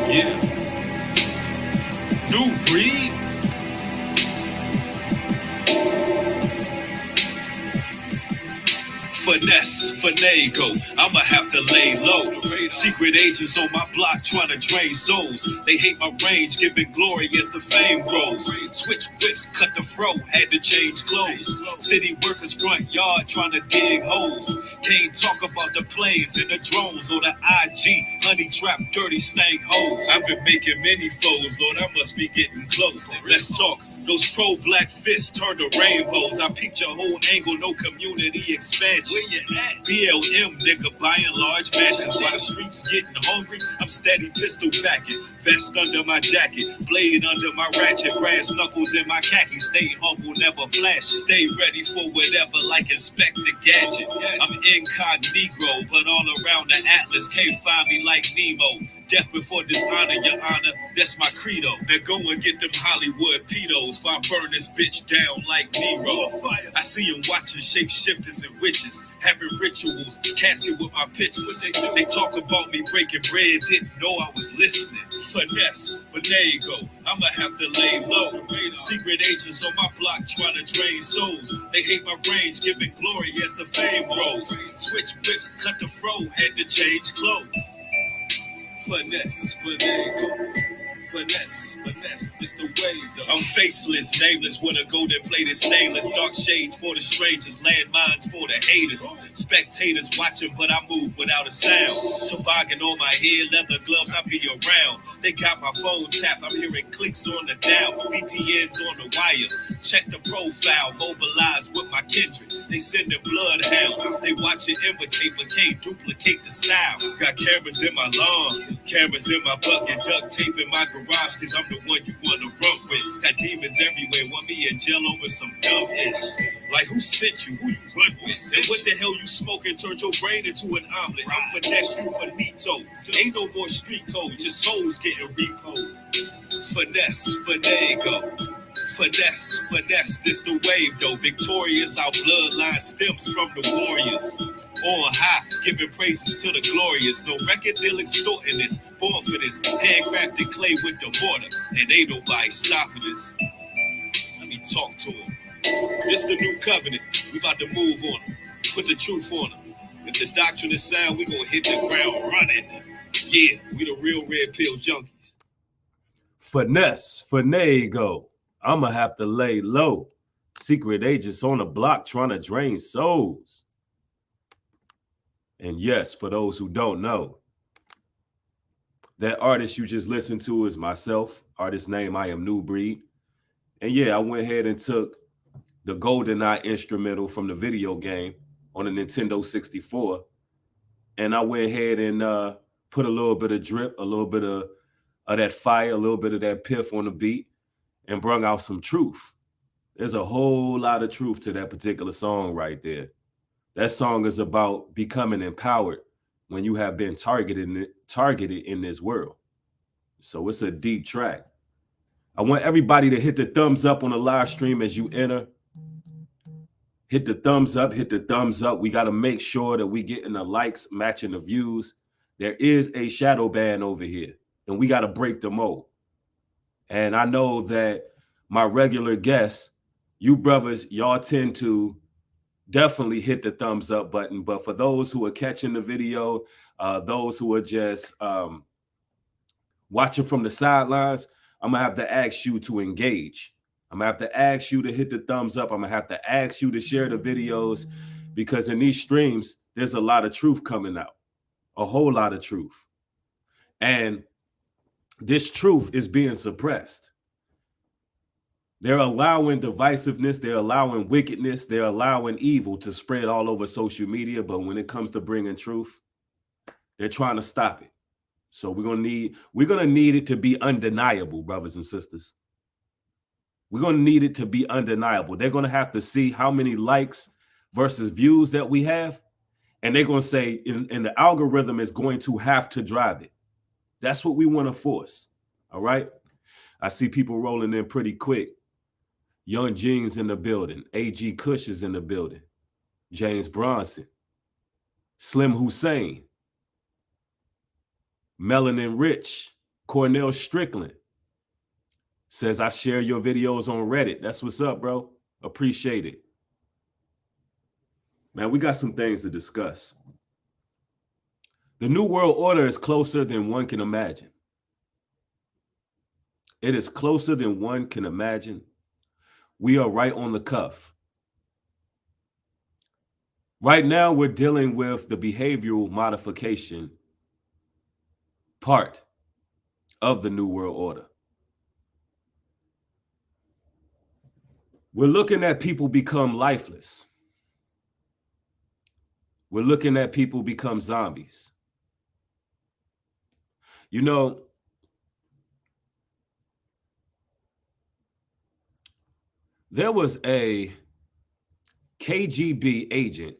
Yeah. New breed. Finesse, finagle, I'ma have to lay low. Secret agents on my block trying to drain souls. They hate my range, giving glory as the fame grows. Switch whips, cut the fro, had to change clothes. City workers front yard trying to dig holes. Can't talk about the planes and the drones or the IG, honey trap, dirty stank hoes. I've been making many foes, Lord, I must be getting close. Let's talk. Those pro-black fists turn to rainbows. I peeped your whole angle, no community expansion. Where you at? BLM, nigga, buying large mansions. While the streets getting hungry, I'm steady pistol packing. Vest under my jacket, blade under my ratchet, brass knuckles in my khaki. Stay humble, never flash. Stay ready for whatever, like Inspector Gadget. I'm incognito, but all around the atlas. Can't find me like Nemo. Death before dishonor, your honor, that's my credo. Now go and get them Hollywood pedos, for I burn this bitch down like Nero. I see them watching shapeshifters and witches, having rituals, casket with my pictures. They talk about me breaking bread, didn't know I was listening. Finesse, finagle, I'ma have to lay low. Secret agents on my block trying to drain souls. They hate my range, giving glory as the fame grows. Switch whips, cut the fro, had to change clothes. Finesse, finagle. Finesse, this the way though. I'm faceless, nameless, with a golden plated stainless. Dark shades for the strangers, landmines for the haters. Spectators watching, but I move without a sound. Toboggan on my head, leather gloves, I be around. They got my phone tapped, I'm hearing clicks on the dial. VPNs on the wire, check the profile, mobilize with my kindred. They sending bloodhounds, they watch it imitate, but can't duplicate the style. Got cameras in my lawn, cameras in my bucket, duct tape in my garage, cause I'm the one you wanna run with. Got demons everywhere, want me in jail over some dumb ish. Like who sent you, who you run with? And what the hell you smoking turned your brain into an omelet? I'm finesse, you finito. Ain't no more street code, just souls getting repoed. Finesse, finagle. Finesse, this the wave though. Victorious, our bloodline stems from the warriors. On high, giving praises to the glorious. No record deal extorting this. Born for this, handcrafted clay with the mortar. And ain't nobody stopping this. Let me talk to him. This the new covenant. We about to move on them. Put the truth on them. If the doctrine is sound, we gonna hit the ground running. Yeah, we the real red pill junkies. Finesse, finagle, I'ma have to lay low. Secret agents on the block trying to drain souls. And yes, for those who don't know, that artist you just listened to is myself. Artist name, I am New Breed. And yeah, I went ahead and took the GoldenEye instrumental from the video game on the Nintendo 64. And I went ahead and put a little bit of drip, a little bit of that fire, a little bit of that piff on the beat, and brung out some truth. There's a whole lot of truth to that particular song right there. That song is about becoming empowered when you have been targeted in this world. So it's a deep track. I want everybody to hit the thumbs up on the live stream as you enter. Hit the thumbs up, hit the thumbs up. We got to make sure that we getting the likes matching the views. There is a shadow ban over here, and we got to break the mold. And I know that my regular guests, you brothers, y'all tend to definitely hit the thumbs up button. But for those who are catching the video, those who are just watching from the sidelines, I'm going to have to ask you to engage. I'm going to have to ask you to hit the thumbs up. I'm going to have to ask you to share the videos, because in these streams, there's a lot of truth coming out, a whole lot of truth. And this truth is being suppressed. They're allowing divisiveness, they're allowing wickedness, they're allowing evil to spread all over social media. But when it comes to bringing truth, they're trying to stop it. So we're gonna need it to be undeniable, brothers and sisters. We're gonna need it to be undeniable. They're gonna have to see how many likes versus views that we have, and they're gonna say, and the algorithm is going to have to drive it. That's what we want to force. All right. I see people rolling in pretty quick. Young Jeans in the building. AG Kush is in the building. James Bronson. Slim Hussein. Melanin Rich. Cornell Strickland says, I share your videos on Reddit. That's what's up, bro. Appreciate it. Man, we got some things to discuss. The New World Order is closer than one can imagine. It is closer than one can imagine. We are right on the cuff. Right now, we're dealing with the behavioral modification part of the New World Order. We're looking at people become lifeless. We're looking at people become zombies. You know, there was a KGB agent,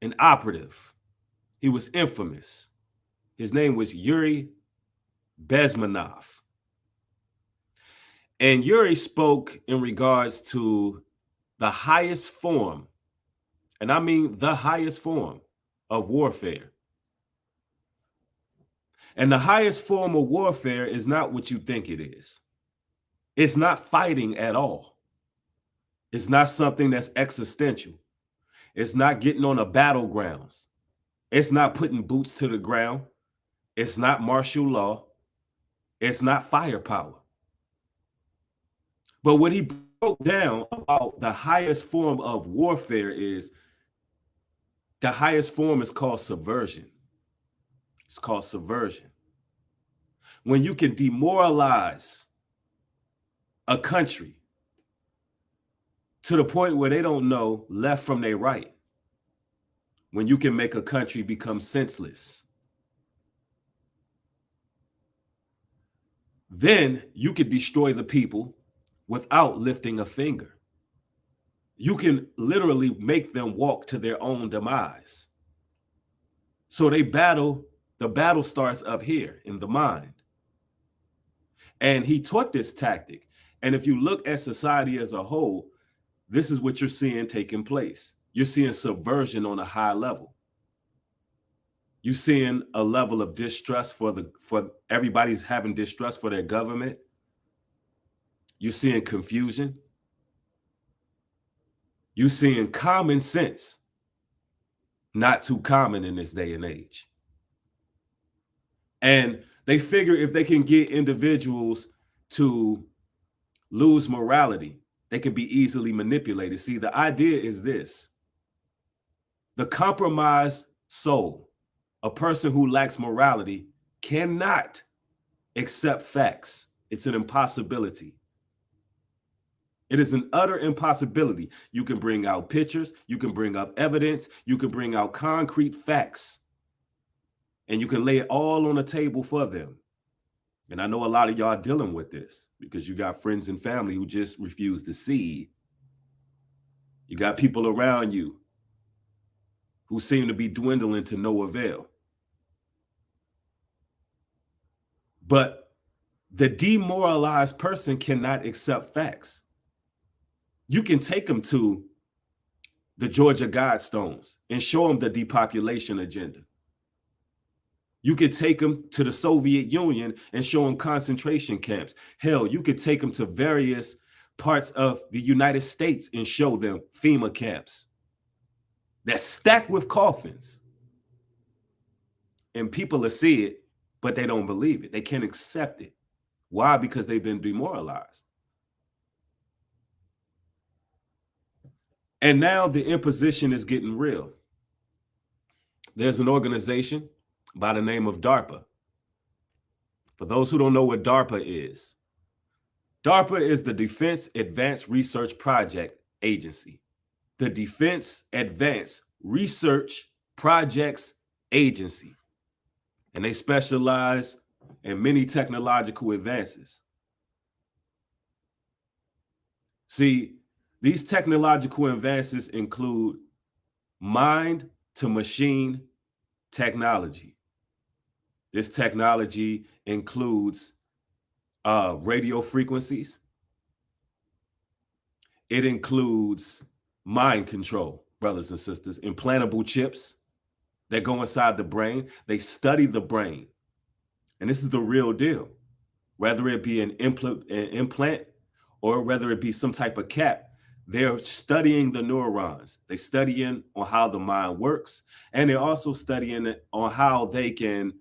an operative. He was infamous. His name was Yuri Bezmenov. And Yuri spoke in regards to the highest form, and I mean the highest form of warfare. And the highest form of warfare is not what you think it is. It's not fighting at all. It's not something that's existential. It's not getting on the battlegrounds. It's not putting boots to the ground. It's not martial law. It's not firepower. But what he broke down about the highest form of warfare is the highest form is called subversion. It's called subversion. When you can demoralize a country to the point where they don't know left from their right. When you can make a country become senseless. Then you could destroy the people without lifting a finger. You can literally make them walk to their own demise. So the battle starts up here in the mind. And he taught this tactic. And if you look at society as a whole, this is what you're seeing taking place. You're seeing subversion on a high level. You're seeing a level of distrust for everybody's having distrust for their government. You're seeing confusion. You're seeing common sense, not too common in this day and age. And they figure if they can get individuals to lose morality, they can be easily manipulated. See, the idea is this. The compromised soul, a person who lacks morality, cannot accept facts. It's an impossibility. It is an utter impossibility. You can bring out pictures, you can bring up evidence, you can bring out concrete facts, and you can lay it all on the table for them. And I know a lot of y'all are dealing with this because you got friends and family who just refuse to see. You got people around you who seem to be dwindling to no avail. But the demoralized person cannot accept facts. You can take them to the Georgia Guidestones and show them the depopulation agenda. You could take them to the Soviet Union and show them concentration camps. Hell, you could take them to various parts of the United States and show them FEMA camps that's stacked with coffins. And people will see it, but they don't believe it. They can't accept it. Why? Because they've been demoralized. And now the imposition is getting real. There's an organization by the name of Darpa. For those who don't know what Darpa is the Defense Advanced Research Project Agency. The Defense Advanced Research Projects Agency. And they specialize in many technological advances. See, these technological advances include mind-to-machine technology. This technology includes radio frequencies. It includes mind control, brothers and sisters, implantable chips that go inside the brain. They study the brain. And this is the real deal. whether it be an implant or whether it be some type of cap. They're studying the neurons. They're studying on how the mind works, and they're also studying on how they can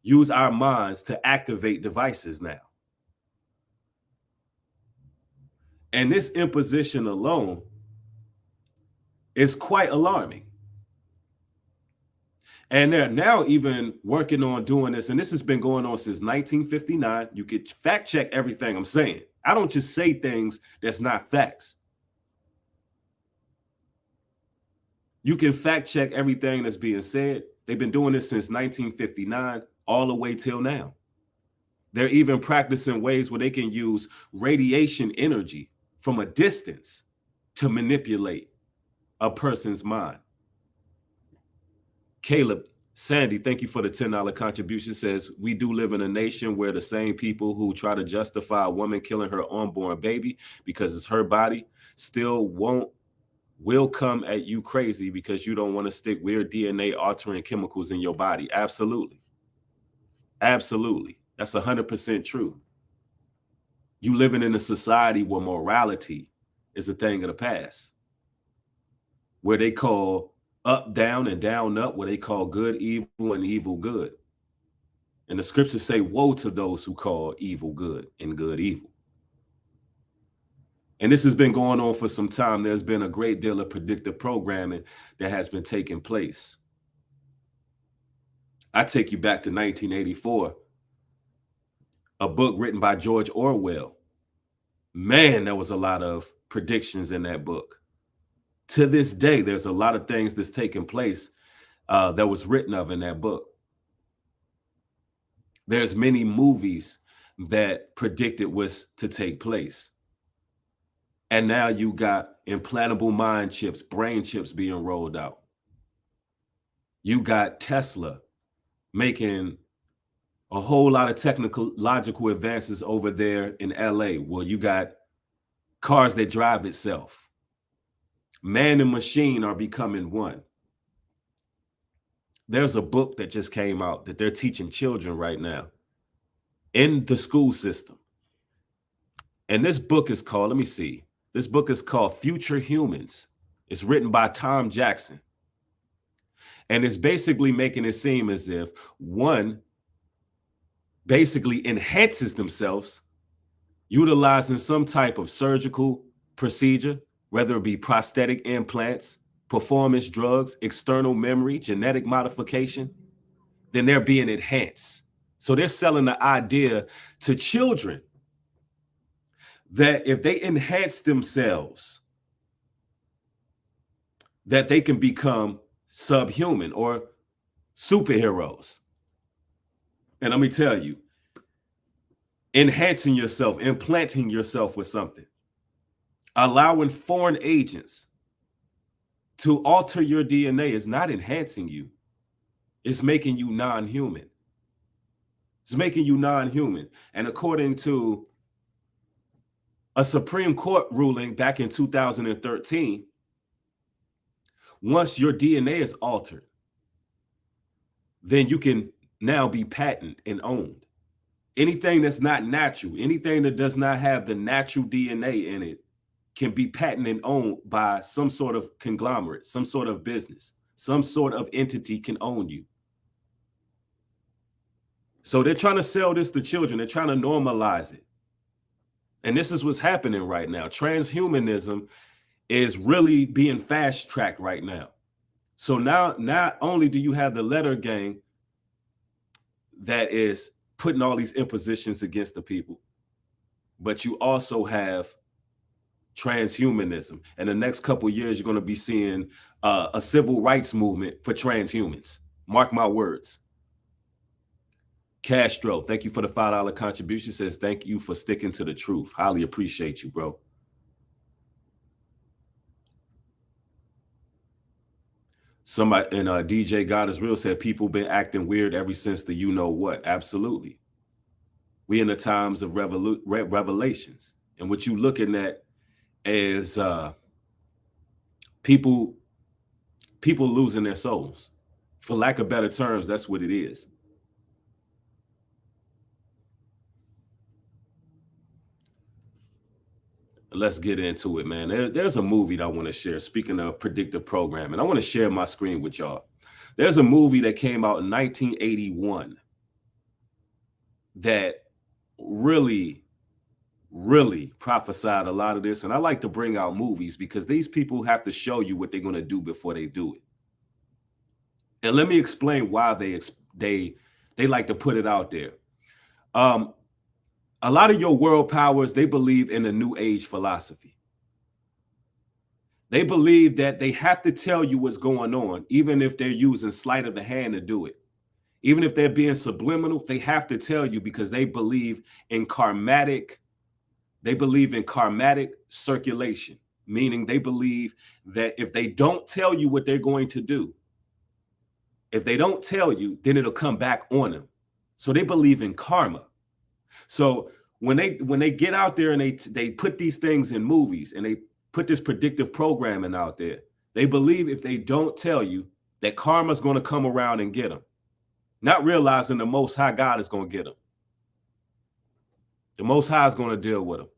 use our minds to activate devices now. And this imposition alone is quite alarming. And they're now even working on doing this, and this has been going on since 1959. You could fact check everything I'm saying. I don't just say things that's not facts. You can fact check everything that's being said. They've been doing this since 1959 all the way till now. They're even practicing ways where they can use radiation energy from a distance to manipulate a person's mind. Caleb, Sandy, thank you for the $10 contribution. Says, we do live in a nation where the same people who try to justify a woman killing her unborn baby because it's her body still will come at you crazy because you don't want to stick weird DNA altering chemicals in your body. Absolutely. Absolutely. That's 100% true. You living in a society where morality is a thing of the past, where they call up down and down up, where they call good evil and evil good. And the scriptures say, woe to those who call evil good and good evil. And this has been going on for some time. There's been a great deal of predictive programming that has been taking place. I take you back to 1984, a book written by George Orwell. Man, there was a lot of predictions in that book. To this day, there's a lot of things that's taking place that was written of in that book. There's many movies that predicted was to take place. And now you got implantable mind chips, brain chips being rolled out. You got Tesla making a whole lot of technological advances over there in LA, where you got cars that drive itself. Man and machine are becoming one. There's a book that just came out that they're teaching children right now in the school system. And this book is called, let me see. This book is called Future Humans. It's written by Tom Jackson. And it's basically making it seem as if one basically enhances themselves utilizing some type of surgical procedure, whether it be prosthetic implants, performance drugs, external memory, genetic modification, then they're being enhanced. So they're selling the idea to children that if they enhance themselves, that they can become subhuman or superheroes. And let me tell you, enhancing yourself, implanting yourself with something, allowing foreign agents to alter your DNA is not enhancing you. It's making you non-human. It's making you non-human. And according to a Supreme Court ruling back in 2013, once your DNA is altered, then you can now be patented and owned. Anything that's not natural, anything that does not have the natural DNA in it, can be patented and owned by some sort of conglomerate, some sort of business, some sort of entity can own you. So they're trying to sell this to children. They're trying to normalize it. And this is what's happening right now. Transhumanism is really being fast-tracked right now. So now, not only do you have the letter gang that is putting all these impositions against the people, but you also have transhumanism. And the next couple of years, you're going to be seeing a civil rights movement for transhumans. Mark my words. Castro, thank you for the $5 contribution. Says, thank you for sticking to the truth. Highly appreciate you, bro. Somebody, and DJ God is Real said, people been acting weird ever since the you know what. Absolutely. We in the times of revelations. And what you looking at is people losing their souls. For lack of better terms, that's what it is. let's get into it, man. There's a movie that I want to share. Speaking of predictive programming, I want to share my screen with y'all. There's a movie that came out in 1981 that really, really prophesied a lot of this. And I like to bring out movies because these people have to show you what they're going to do before they do it. And let me explain why they like to put it out there. A lot of your world powers, they believe in a new age philosophy. They believe that they have to tell you what's going on, even if they're using sleight of the hand to do it. Even if they're being subliminal, they have to tell you because they believe in karmatic circulation, meaning they believe that if they don't tell you what they're going to do, if they don't tell you, then it'll come back on them. So they believe in karma. So when they get out there and they put these things in movies and they put this predictive programming out there, they believe if they don't tell you that karma's going to come around and get them, not realizing the Most High God is going to get them. The Most High is going to deal with them.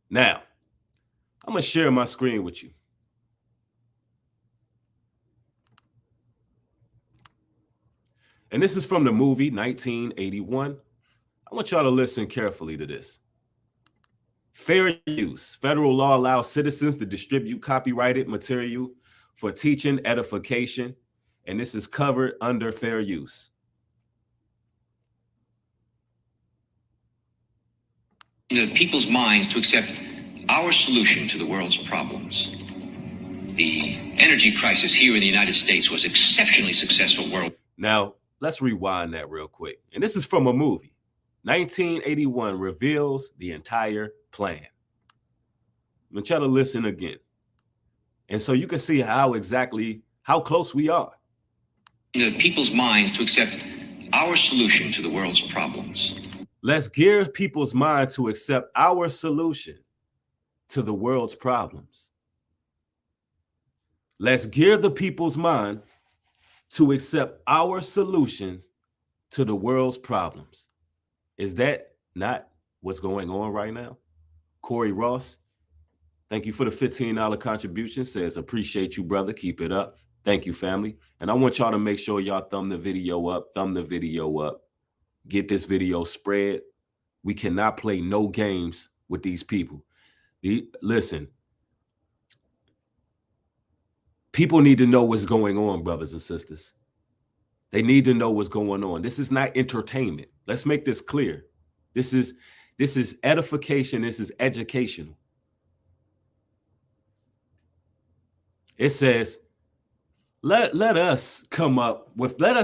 Now, I'm going to share my screen with you. And this is from the movie 1981. I want y'all to listen carefully to this. Fair use. Federal law allows citizens to distribute copyrighted material for teaching, edification, and this is covered under fair use. The people's minds to accept our solution to the world's problems. The energy crisis here in the United States was exceptionally successful world. Now, let's rewind that real quick. And this is from a movie. 1981 reveals the entire plan. I'm gonna try to listen again. And so you can see how close we are. The people's minds to accept our solution to the world's problems. Let's gear people's mind to accept our solution to the world's problems. Let's gear the people's mind to accept our solutions to the world's problems. Is that not what's going on right now? Corey Ross, thank you for the $15 contribution. Says, appreciate you, brother. Keep it up. Thank you, family. And I want y'all to make sure y'all thumb the video up. Get this video spread. We cannot play no games with these people. Listen, people need to know what's going on, brothers and sisters. They need to know what's going on. This is not entertainment. Let's make this clear. This is edification. This is educational. It says, let us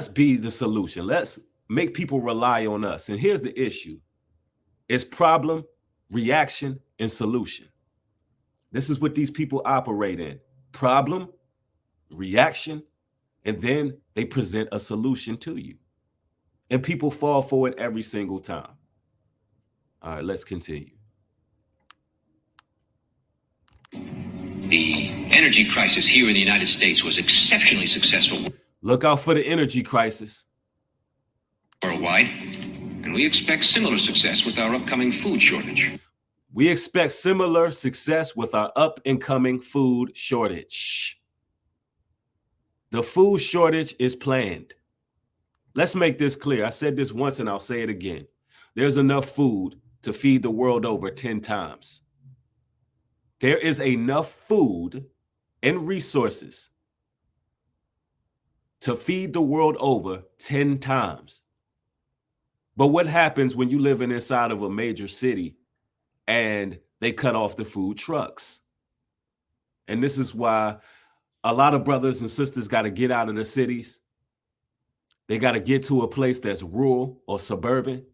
be the solution. Let's make people rely on us. And here's the issue. It's problem, reaction, and solution. This is what these people operate in. Problem, reaction, and then they present a solution to you. And people fall for it every single time. All right, let's continue. The energy crisis here in the United States was exceptionally successful. Look out for the energy crisis. Worldwide, and we expect similar success with our upcoming food shortage. We expect similar success with our up-and-coming food shortage. The food shortage is planned. Let's make this clear. I said this once and I'll say it again. There's enough food to feed the world over 10 times. There is enough food and resources to feed the world over 10 times. But what happens when you live inside of a major city and they cut off the food trucks? And this is why a lot of brothers and sisters got to get out of the cities. They got to get to a place that's rural or suburban.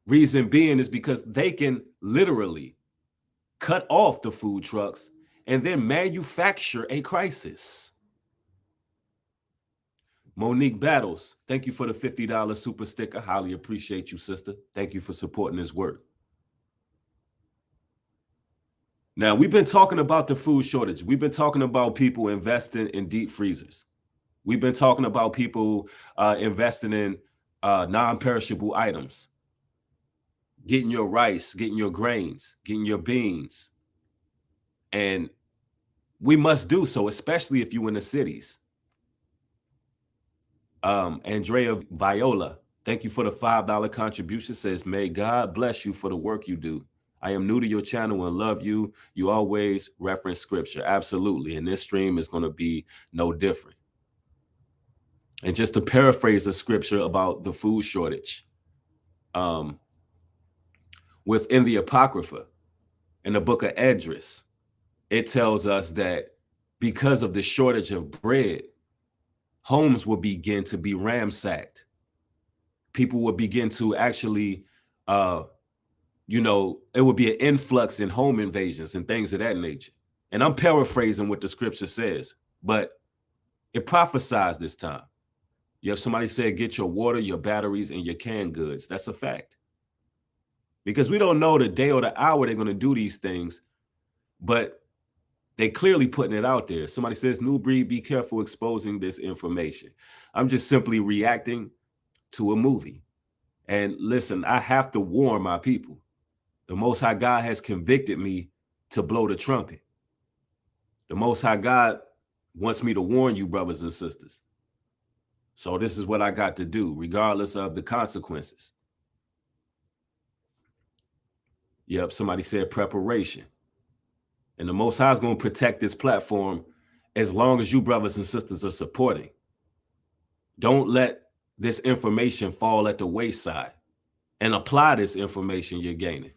Reason being is because they can literally cut off the food trucks and then manufacture a crisis. Monique Battles, thank you for the $50 super sticker. Highly appreciate you, sister. Thank you for supporting this work. Now, we've been talking about the food shortage. We've been talking about people investing in deep freezers. We've been talking about people investing in non-perishable items. getting your rice, getting your grains, getting your beans. And we must do so, especially if you're in the cities. Andrea Viola, thank you for the $5 contribution. Says, may God bless you for the work you do. I am new to your channel and love you. You always reference scripture. Absolutely. And this stream is going to be no different. And just to paraphrase a scripture about the food shortage, within the Apocrypha, in the book of Esdras, it tells us that because of the shortage of bread, homes will begin to be ransacked. People will begin to actually, it would be an influx in home invasions and things of that nature. And I'm paraphrasing what the scripture says, but it prophesies this time. You have somebody say, get your water, your batteries, and your canned goods. That's a fact. Because we don't know the day or the hour they're going to do these things, but they clearly putting it out there. Somebody says, New Breed, be careful exposing this information. I'm just simply reacting to a movie. And listen, I have to warn my people. The Most High God has convicted me to blow the trumpet. The Most High God wants me to warn you, brothers and sisters. So this is what I got to do, regardless of the consequences. Yep, somebody said preparation. And the Most High is going to protect this platform as long as you brothers and sisters are supporting. Don't let this information fall at the wayside, and apply this information you're gaining.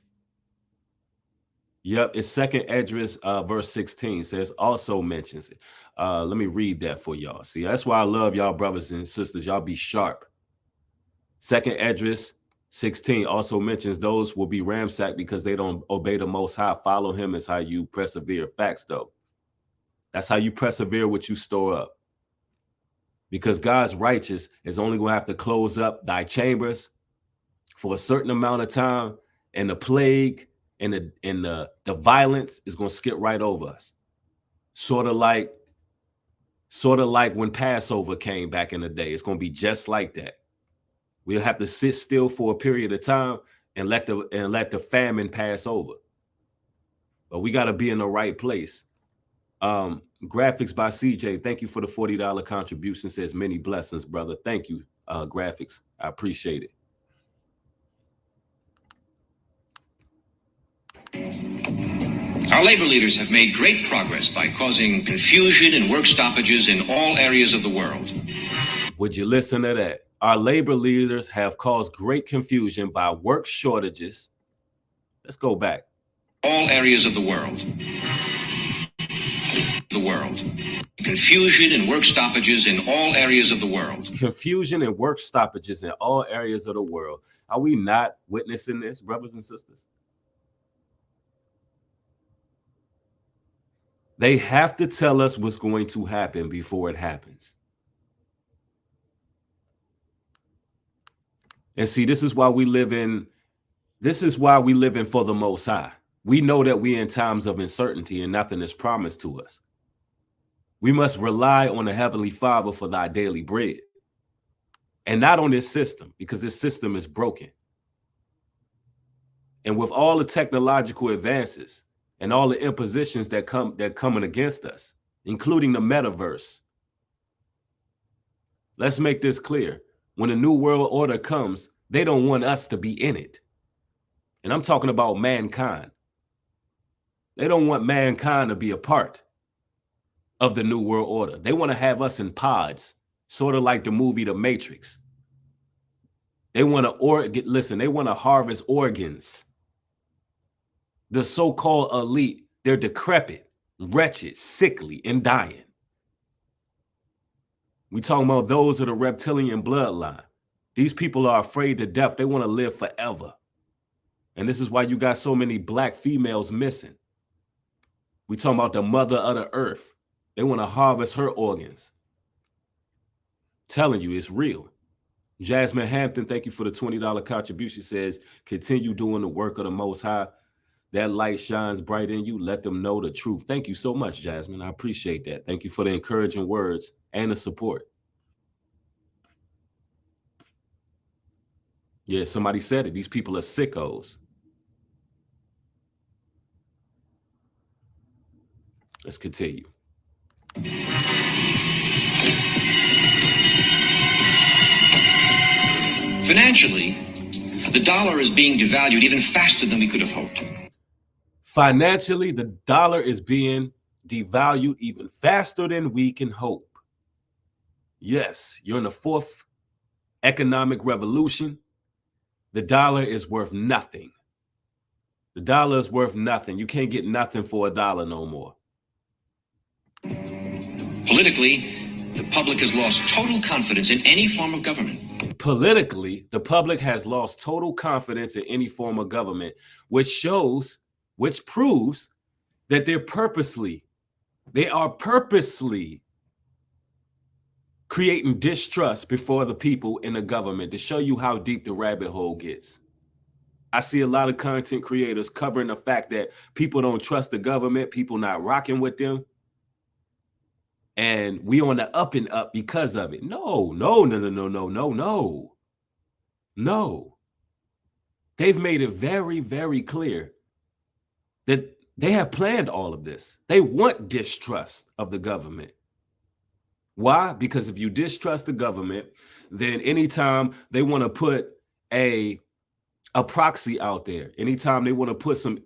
Yep, it's 2nd Esdras verse 16 says, also mentions it. Let me read that for y'all. See, that's why I love y'all brothers and sisters. Y'all be sharp. 2nd Esdras 16 also mentions those will be ransacked because they don't obey the Most High. Follow him is how you persevere. Facts, though. That's how you persevere what you store up. Because God's righteous is only going to have to close up thy chambers for a certain amount of time, and the plague and the violence is going to skip right over us. Sort of like when Passover came back in the day. It's going to be just like that. We'll have to sit still for a period of time and let the famine pass over. But we got to be in the right place. Graphics by CJ, thank you for the $40 contribution. Says many blessings, brother. Thank you, Graphics. I appreciate it. Our labor leaders have made great progress by causing confusion and work stoppages in all areas of the world. Would you listen to that? Our labor leaders have caused great confusion by work shortages. Let's go back. All areas of the world. Confusion and work stoppages in all areas of the world. Confusion and work stoppages in all areas of the world. Are we not witnessing this, brothers and sisters? They have to tell us what's going to happen before it happens. And see, this is why we live in for the Most High. We know that we're in times of uncertainty and nothing is promised to us. We must rely on the Heavenly Father for thy daily bread. And not on this system, because this system is broken. And with all the technological advances and all the impositions that coming against us, including the metaverse, let's make this clear. When a new world order comes, they don't want us to be in it. And I'm talking about mankind. They don't want mankind to be a part of the new world order. They want to have us in pods, sort of like the movie The Matrix. They want to harvest organs. The so-called elite, they're decrepit, wretched, sickly, and dying. We talking about those of the reptilian bloodline. These people are afraid to death. They want to live forever. And this is why you got so many black females missing. We talking about the mother of the earth. They want to harvest her organs. Telling you, it's real. Jasmine Hampton, thank you for the $20 contribution. Says, continue doing the work of the Most High. That light shines bright in you. Let them know the truth. Thank you so much, Jasmine. I appreciate that. Thank you for the encouraging words and the support. Yeah, somebody said it. These people are sickos. Let's continue. Financially, the dollar is being devalued even faster than we could have hoped. Financially, the dollar is being devalued even faster than we can hope. Yes, you're in the fourth economic revolution. The dollar is worth nothing. The dollar is worth nothing. You can't get nothing for $1 no more. Politically, the public has lost total confidence in any form of government. Politically, the public has lost total confidence in any form of government, which proves that they are purposely creating distrust before the people in the government to show you how deep the rabbit hole gets. I see a lot of content creators covering the fact that people don't trust the government, people not rocking with them, and we on the up and up because of it. No. They've made it very, very clear that they have planned all of this. They want distrust of the government. Why? Because if you distrust the government, then anytime they want to put a proxy out there, anytime they want to put some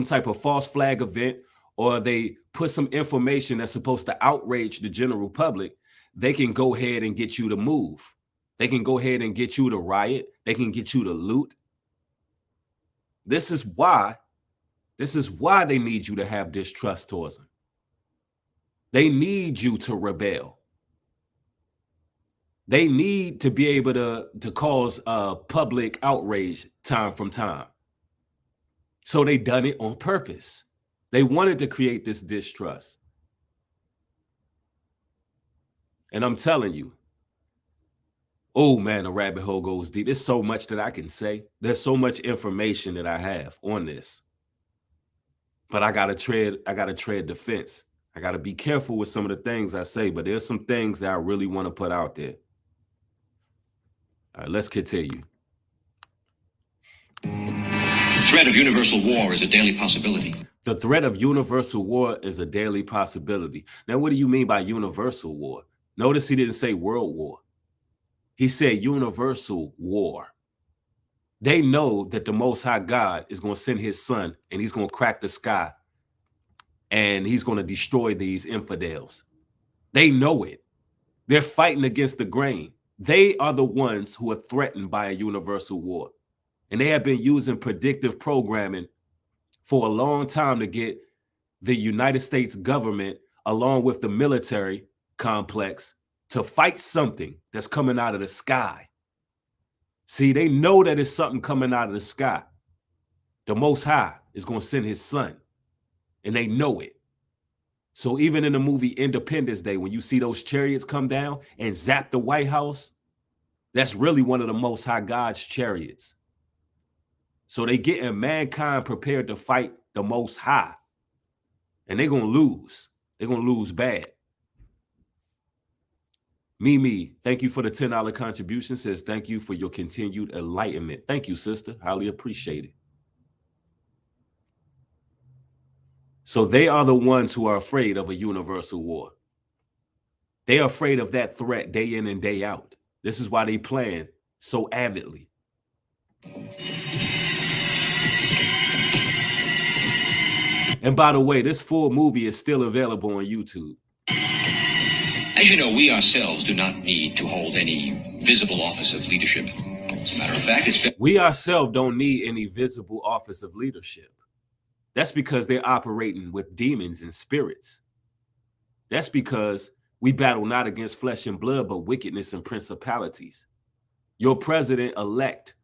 type of false flag event, or they put some information that's supposed to outrage the general public, they can go ahead and get you to move. They can go ahead and get you to riot. They can get you to loot. This is why they need you to have distrust towards them. They need you to rebel. They need to be able to cause public outrage time from time. So they done it on purpose. They wanted to create this distrust. And I'm telling you, oh man, the rabbit hole goes deep. There's so much that I can say. There's so much information that I have on this. But I gotta tread defense. I gotta be careful with some of the things I say, but there's some things that I really want to put out there. All right, let's continue. The threat of universal war is a daily possibility. The threat of universal war is a daily possibility. Now, what do you mean by universal war? Notice he didn't say world war. He said universal war. They know that the Most High God is going to send his son and he's going to crack the sky and he's going to destroy these infidels. They know it. They're fighting against the grain. They are the ones who are threatened by a universal war. And they have been using predictive programming for a long time to get the United States government, along with the military complex, to fight something that's coming out of the sky. See, they know that it's something coming out of the sky. The Most High is going to send his son, and they know it. So even in the movie Independence Day, when you see those chariots come down and zap the White House, that's really one of the Most High God's chariots. So they getting mankind prepared to fight the Most High, and they're going to lose. They're going to lose bad. Mimi, thank you for the $10 contribution. Says, thank you for your continued enlightenment. Thank you, sister. Highly appreciate it. So they are the ones who are afraid of a universal war. They are afraid of that threat day in and day out. This is why they plan so avidly. And by the way, this full movie is still available on YouTube. As you know, we ourselves do not need to hold any visible office of leadership. As a matter of fact, we ourselves don't need any visible office of leadership. That's because they're operating with demons and spirits. That's because we battle not against flesh and blood, but wickedness and principalities. Your president-elect,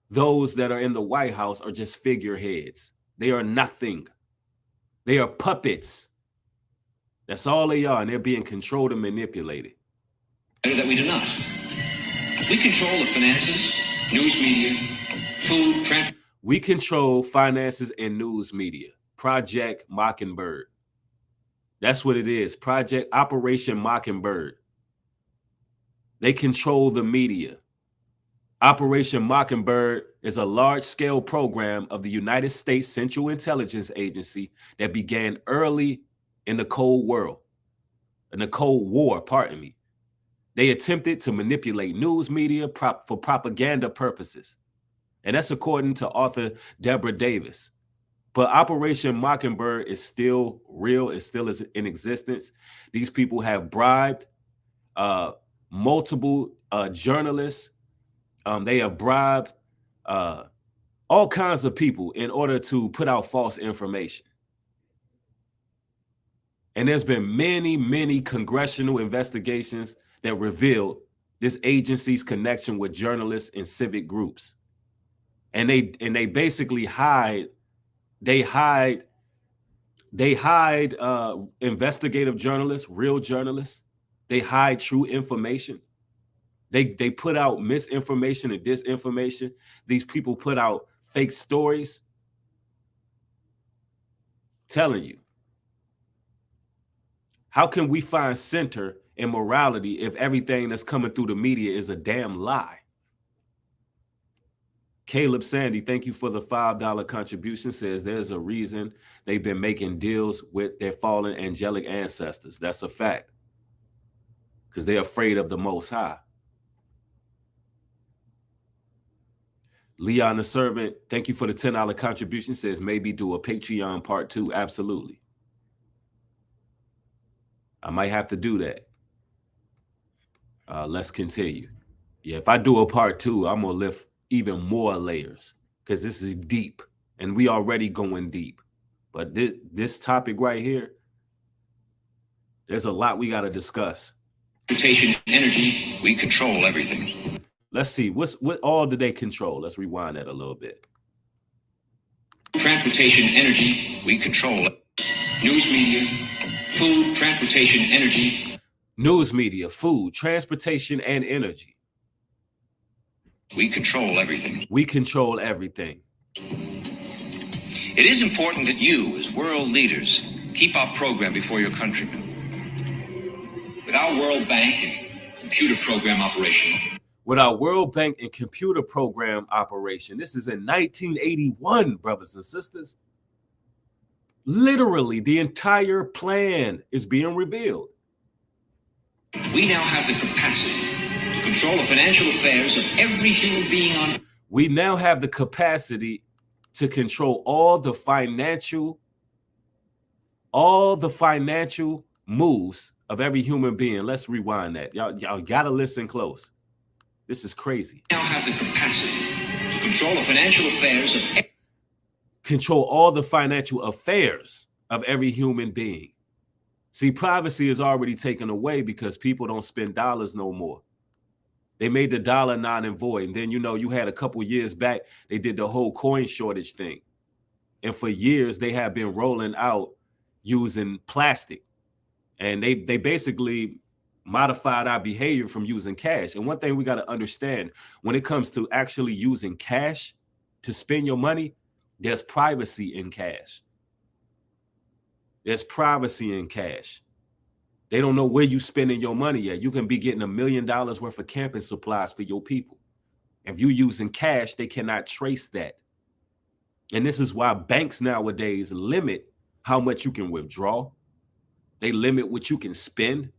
those that are in the White House, are just figureheads. They are nothing. They are puppets. That's all they are, and they're being controlled and manipulated. That we do not. We control the finances, news media, food, transport. We control finances and news media. Project Mockingbird. That's what it is. Project Operation Mockingbird. They control the media. Operation Mockingbird is a large-scale program of the United States Central Intelligence Agency that began early in the Cold War, pardon me. They attempted to manipulate news media for propaganda purposes. And that's according to author Deborah Davis. But Operation Mockingbird is still real. It still is in existence. These people have bribed multiple journalists. They have bribed all kinds of people in order to put out false information. And there's been many, many congressional investigations that revealed this agency's connection with journalists and civic groups. And they basically hide investigative journalists, real journalists. They hide true information. They put out misinformation and disinformation. These people put out fake stories. Telling you, how can we find center in morality if everything that's coming through the media is a damn lie? Caleb Sandy, thank you for the $5 contribution, says there's a reason they've been making deals with their fallen angelic ancestors. That's a fact. Because they're afraid of the Most High. Leon the Servant, thank you for the $10 contribution, says maybe do a Patreon part 2. Absolutely. I might have to do that. Let's continue. Yeah, if I do a part 2, I'm going to lift even more layers because this is deep and we already going deep. But this topic right here, there's a lot we got to discuss. Transportation energy, we control everything. Let's see, what all do they control? Let's rewind that a little bit. Transportation energy, we control. News media, food, transportation, energy. News media, food, transportation, and energy. We control everything. We control everything. It is important that you, as world leaders, keep our program before your countrymen. With our World Bank and computer program operation. With our World Bank and computer program operation. This is in 1981, brothers and sisters. Literally, the entire plan is being revealed. We now have the capacity to control the financial affairs of every human being on. We now have the capacity to control all the financial moves of every human being. Let's rewind that. Y'all gotta listen close. This is crazy. We now have the capacity to control the financial affairs of control all the financial affairs of every human being. See, privacy is already taken away because people don't spend dollars no more. They made the dollar non and void. And then, you had a couple years back, they did the whole coin shortage thing. And for years, they have been rolling out using plastic. And they basically modified our behavior from using cash. And one thing we got to understand, when it comes to actually using cash to spend your money, there's privacy in cash. There's privacy in cash. They don't know where you're spending your money at. You can be getting $1 million worth of camping supplies for your people. If you're using cash, they cannot trace that. And this is why banks nowadays limit how much you can withdraw. They limit what you can spend.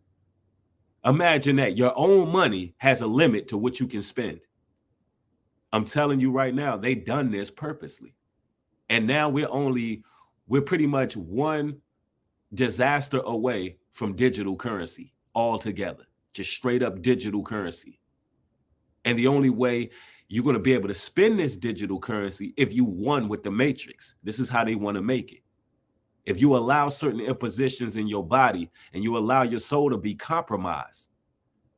Imagine that your own money has a limit to what you can spend. I'm telling you right now, they done this purposely. And now we're pretty much one disaster away from digital currency altogether, just straight up digital currency. And the only way you're going to be able to spend this digital currency if you won with the matrix. This is how they want to make it. If you allow certain impositions in your body and you allow your soul to be compromised,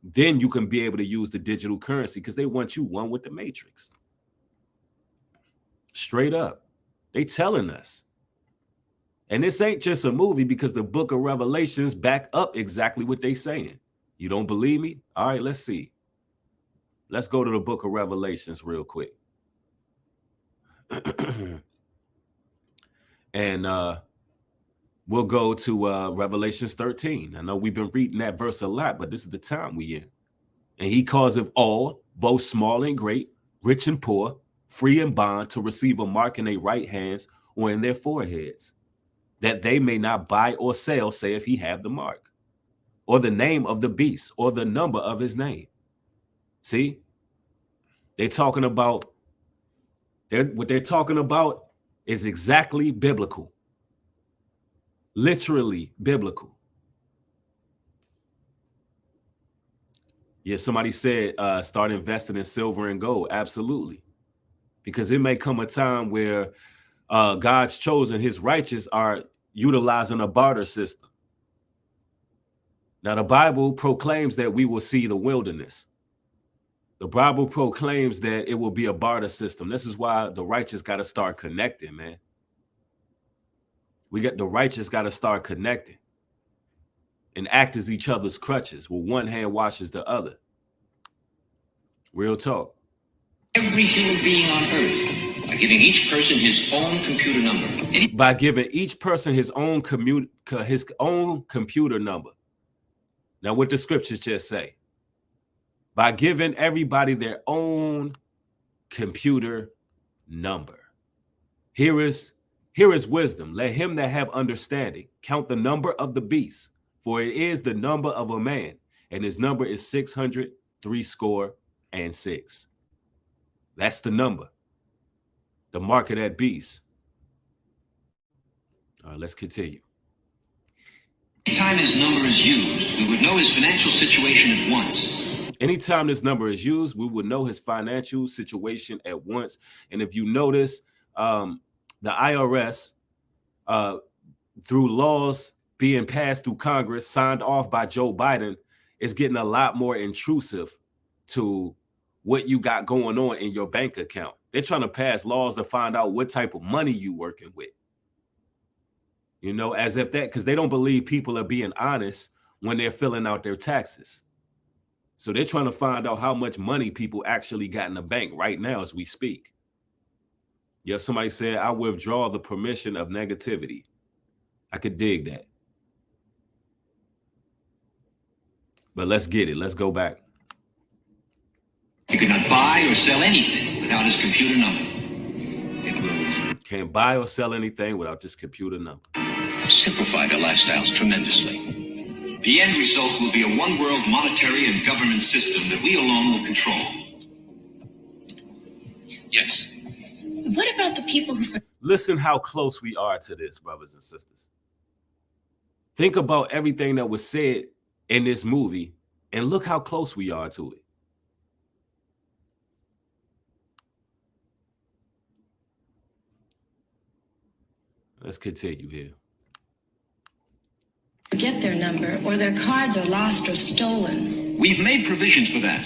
then you can be able to use the digital currency because they want you one with the matrix. Straight up. They telling us. And this ain't just a movie because the book of Revelations back up exactly what they saying. You don't believe me? All right, let's see. Let's go to the book of Revelations real quick. And we'll go to Revelations 13. I know we've been reading that verse a lot, but this is the time we in. And he causeth all, both small and great, rich and poor, free and bond, to receive a mark in their right hands or in their foreheads, that they may not buy or sell, saith he, have the mark, or the name of the beast, or the number of his name. See, they're talking about, what they're talking about is exactly biblical, literally biblical. Yeah, somebody said start investing in silver and gold. Absolutely. Because it may come a time where God's chosen, his righteous, are utilizing a barter system. Now, the Bible proclaims that we will see the wilderness. The Bible proclaims that it will be a barter system. This is why the righteous got to start connecting, man. The righteous got to start connecting and act as each other's crutches, where one hand washes the other. Real talk. Every human being on earth, by giving each person his own computer number. By giving each person his own computer number. Now, what the scriptures just say? By giving everybody their own computer number. Here is wisdom. Let him that have understanding count the number of the beast, for it is the number of a man, and his number is 666. That's the number. The mark of that beast. All right, let's continue. Anytime his number is used, we would know his financial situation at once. Anytime this number is used, we would know his financial situation at once. And if you notice, the IRS, through laws being passed through Congress, signed off by Joe Biden, is getting a lot more intrusive to what you got going on in your bank account. They're trying to pass laws to find out what type of money you working with. You know, as if that, because they don't believe people are being honest when they're filling out their taxes. So they're trying to find out how much money people actually got in the bank right now as we speak. Yeah, somebody said, I withdraw the permission of negativity. I could dig that. But let's get it. Let's go back. You cannot buy or sell anything without his computer number. Can't buy or sell anything without this computer number. Simplify their lifestyles tremendously. The end result will be a one-world monetary and government system that we alone will control. Yes. What about the people who... Listen how close we are to this, brothers and sisters. Think about everything that was said in this movie, and look how close we are to it. Let's continue here. Get their number, or their cards are lost or stolen. We've made provisions for that.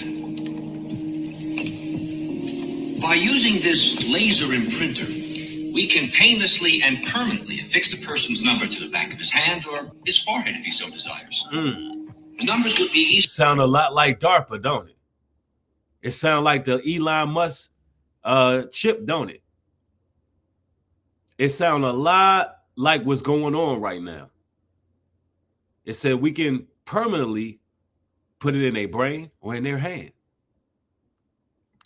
By using this laser imprinter, we can painlessly and permanently affix the person's number to the back of his hand or his forehead if he so desires. The numbers would be easy. Sound a lot like Darpa, don't it? It sounds like the Elon Musk chip, don't it? It sounds a lot like what's going on right now. It said we can permanently put it in their brain or in their hand.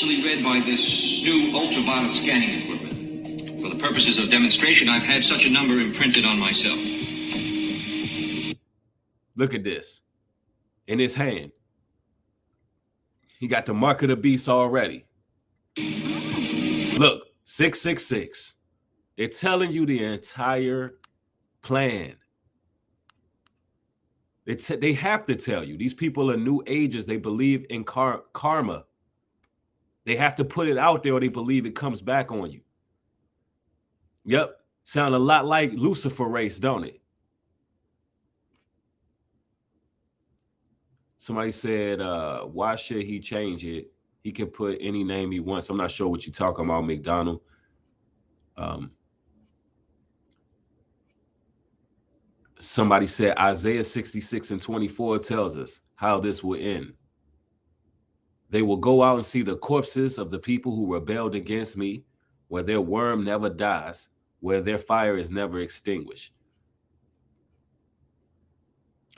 Read by this new ultraviolet scanning equipment. For the purposes of demonstration, I've had such a number imprinted on myself. Look at this. In his hand. He got the mark of the beast already. Look, 666. They're telling you the entire plan. They have to tell you. These people are new ages. They believe in karma. They have to put it out there or they believe it comes back on you. Yep. Sound a lot like Lucifer race, don't it? Somebody said, why should he change it? He can put any name he wants. I'm not sure what you're talking about, McDonald. Somebody said Isaiah 66:24 tells us how this will end. They will go out and see the corpses of the people who rebelled against me, where their worm never dies, where their fire is never extinguished.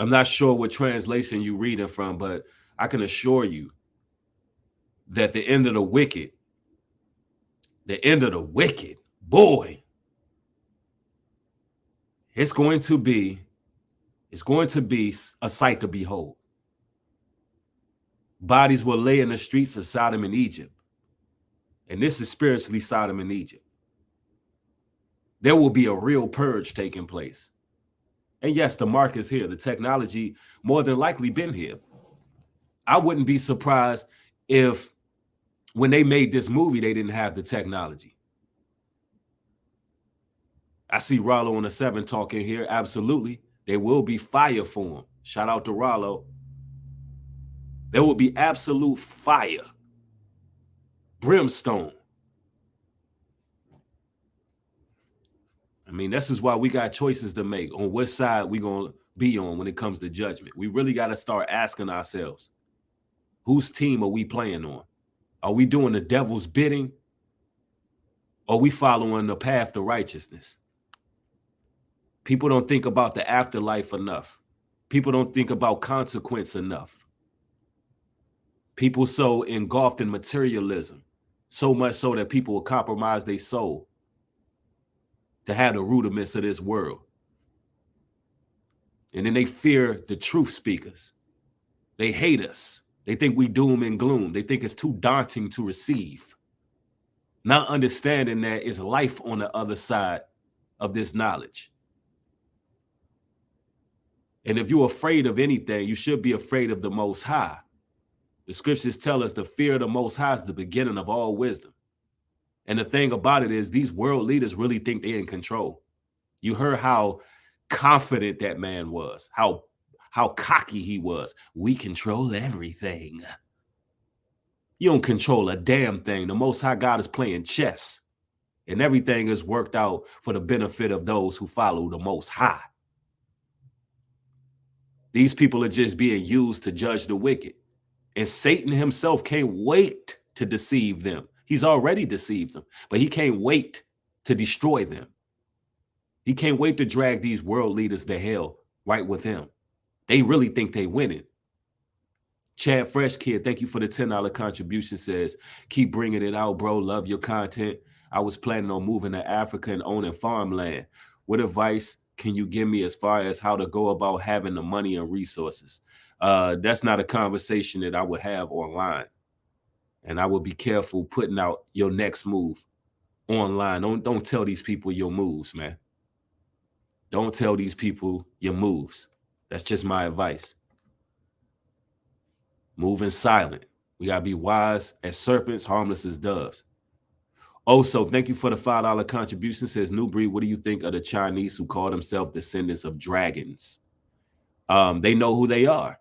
I'm not sure what translation you're reading from, but I can assure you that the end of the wicked The end of the wicked. Boy. It's going to be a sight to behold. Bodies will lay in the streets of Sodom and Egypt. And this is spiritually Sodom and Egypt. There will be a real purge taking place. And yes, the mark is here. The technology more than likely been here. I wouldn't be surprised if when they made this movie, they didn't have the technology. I see Rollo on the 7 talking here. Absolutely. There will be fire for him. Shout out to Rollo. There will be absolute fire. Brimstone. I mean, this is why we got choices to make on what side we're going to be on when it comes to judgment. We really got to start asking ourselves, whose team are we playing on? Are we doing the devil's bidding? Or are we following the path to righteousness? People don't think about the afterlife enough. People don't think about consequence enough. People so engulfed in materialism, so much so that people will compromise their soul to have the rudiments of this world. And then they fear the truth speakers. They hate us. They think we doom and gloom. They think it's too daunting to receive. Not understanding that it's life on the other side of this knowledge. And if you're afraid of anything, you should be afraid of the Most High. The scriptures tell us the fear of the Most High is the beginning of all wisdom. And the thing about it is these world leaders really think they're in control. You heard how confident that man was, how cocky he was. We control everything. You don't control a damn thing. The Most High God is playing chess, and everything is worked out for the benefit of those who follow the Most High. These people are just being used to judge the wicked. And Satan himself can't wait to deceive them. He's already deceived them, but he can't wait to destroy them. He can't wait to drag these world leaders to hell right with him. They really think they winning. Chad Fresh Kid, thank you for the $10 contribution, says, keep bringing it out, bro. Love your content. I was planning on moving to Africa and owning farmland. What advice can you give me as far as how to go about having the money and resources? That's not a conversation that I would have online. And I would be careful putting out your next move online. Don't tell these people your moves, man. Don't tell these people your moves. That's just my advice. Moving silent. We got to be wise as serpents, harmless as doves. Also, thank you for the $5 contribution. Says, New Breed, what do you think of the Chinese who call themselves descendants of dragons? They know who they are.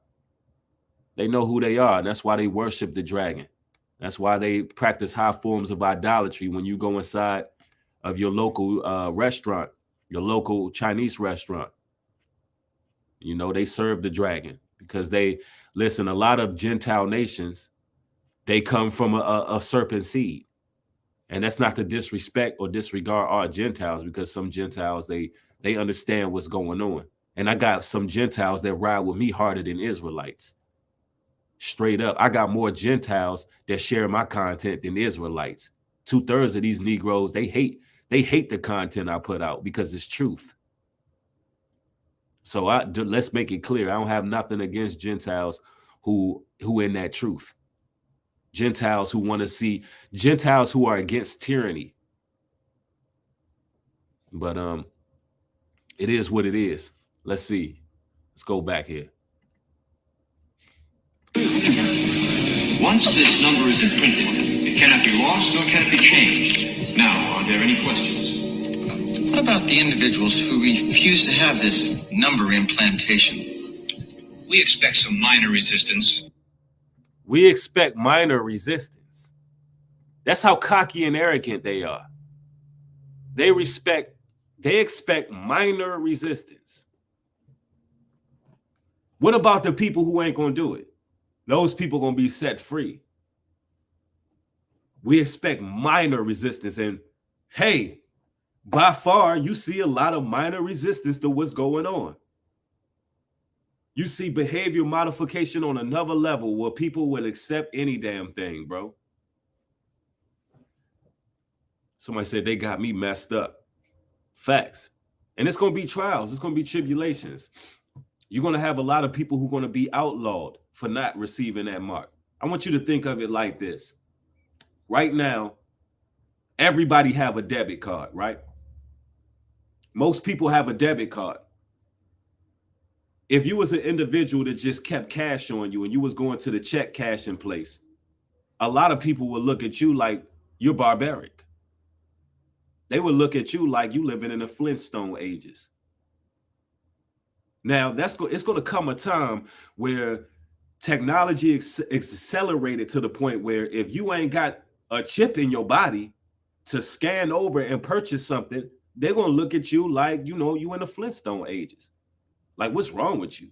They know who they are, and that's why they worship the dragon. That's why they practice high forms of idolatry when you go inside of your local restaurant, your local Chinese restaurant. You know, they serve the dragon because they, listen, a lot of Gentile nations, they come from a serpent seed. And that's not to disrespect or disregard our Gentiles, because some Gentiles, they understand what's going on. And I got some Gentiles that ride with me harder than Israelites. Straight up. I got more Gentiles that share my content than Israelites. 2/3 of these Negroes, they hate the content I put out because it's truth. So let's make it clear. I don't have nothing against Gentiles who in that truth. Gentiles who want to see, Gentiles who are against tyranny. But it is what it is. Let's see. Let's go back here. Once this number is imprinted, it cannot be lost nor can it be changed. Now, are there any questions? What about the individuals who refuse to have this number implantation? We expect some minor resistance. We expect minor resistance. That's how cocky and arrogant they are. They expect minor resistance. What about the people who ain't going to do it? Those people going to be set free. We expect minor resistance. And hey, by far, you see a lot of minor resistance to what's going on. You see behavior modification on another level where people will accept any damn thing, bro. Somebody said they got me messed up. Facts. And it's going to be trials. It's going to be tribulations. You're going to have a lot of people who are going to be outlawed for not receiving that mark. I want you to think of it like this. Right now, everybody have a debit card, right? Most people have a debit card. If you was an individual that just kept cash on you and you was going to the check cashing place, a lot of people would look at you like you're barbaric. They would look at you like you living in the Flintstone ages. Now, it's going to come a time where technology accelerated to the point where if you ain't got a chip in your body to scan over and purchase something, they're going to look at you like, you in the Flintstone ages. Like, what's wrong with you?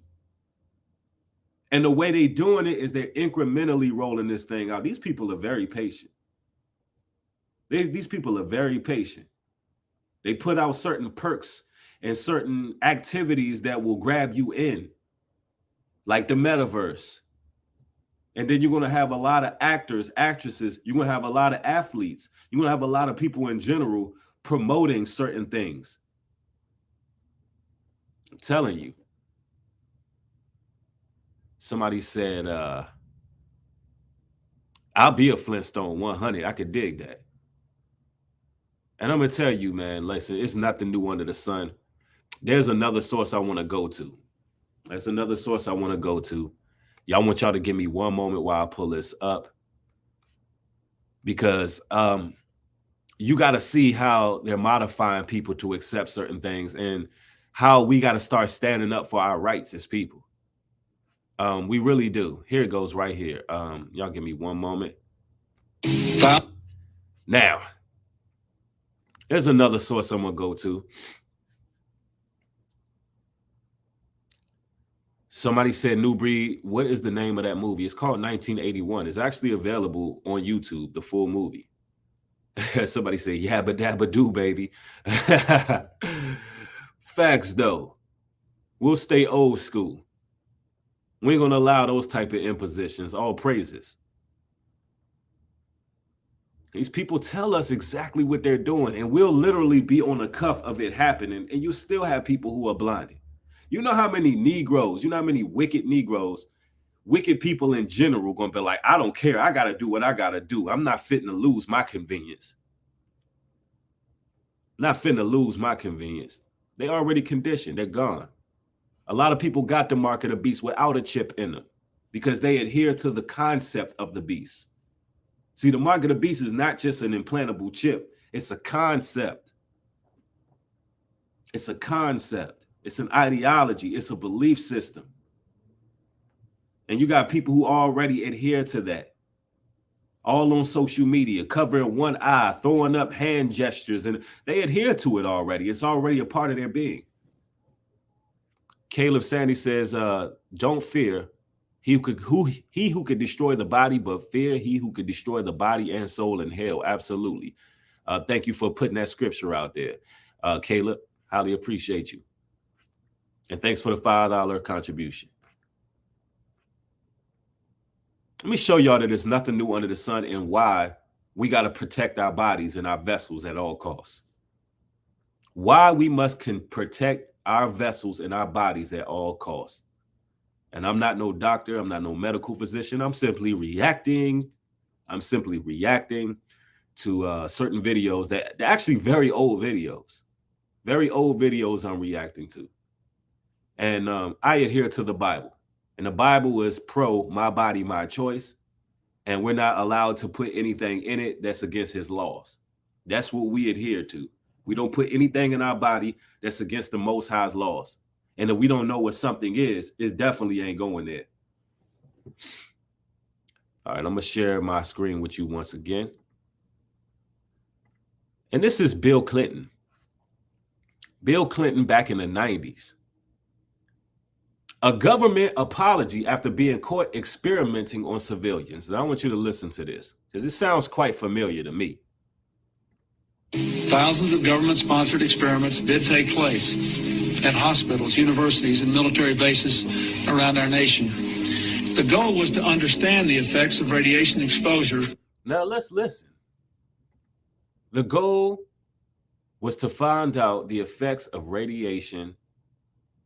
And the way they're doing it is they're incrementally rolling this thing out. These people are very patient. These people are very patient. They put out certain perks and certain activities that will grab you in, like the metaverse. And then you're going to have a lot of actors, actresses. You're going to have a lot of athletes. You're going to have a lot of people in general promoting certain things. I'm telling you. Somebody said, I'll be a Flintstone 100. I could dig that. And I'm going to tell you, man, listen, it's nothing new under the sun. There's another source I want to go to. There's another source I want to go to. Y'all want y'all to give me one moment while I pull this up. Because you got to see how they're modifying people to accept certain things and how we got to start standing up for our rights as people. We really do. Here it goes right here. Y'all give me one moment. Now, there's another source I'm going to go to. Somebody said, New Breed, what is the name of that movie? It's called 1981. It's actually available on YouTube, the full movie. Somebody said, yabba dabba do, baby. Facts, though. We'll stay old school. We ain't going to allow those type of impositions. All praises. These people tell us exactly what they're doing, and we'll literally be on the cuff of it happening, and you still have people who are blinded. You know how many Negroes, you know how many wicked Negroes, wicked people in general going to be like, I don't care. I got to do what I got to do. I'm not fitting to lose my convenience. Not fitting to lose my convenience. They already conditioned. They're gone. A lot of people got the mark of the beast without a chip in them because they adhere to the concept of the beast. See, the mark of the beast is not just an implantable chip. It's a concept. It's a concept. It's an ideology. It's a belief system. And you got people who already adhere to that. All on social media, covering one eye, throwing up hand gestures, and they adhere to it already. It's already a part of their being. Caleb Sandy says, don't fear he who could destroy the body, but fear he who could destroy the body and soul in hell. Absolutely. Thank you for putting that scripture out there, Caleb. Highly appreciate you. And thanks for the $5 contribution. Let me show y'all that there's nothing new under the sun and why we got to protect our bodies and our vessels at all costs. Why we must protect our vessels and our bodies at all costs. And I'm not no doctor. I'm not no medical physician. I'm simply reacting. to certain videos that they're actually very old videos. Very old videos I'm reacting to. And I adhere to the Bible. And the Bible is pro my body, my choice. And we're not allowed to put anything in it that's against his laws. That's what we adhere to. We don't put anything in our body that's against the Most High's laws. And if we don't know what something is, it definitely ain't going there. All right, I'm going to share my screen with you once again. And this is Bill Clinton. Bill Clinton back in the 90s. A government apology after being caught experimenting on civilians. And I want you to listen to this because it sounds quite familiar to me. Thousands of government-sponsored experiments did take place at hospitals, universities, and military bases around our nation. The goal was to understand the effects of radiation exposure. Now let's listen. The goal was to find out the effects of radiation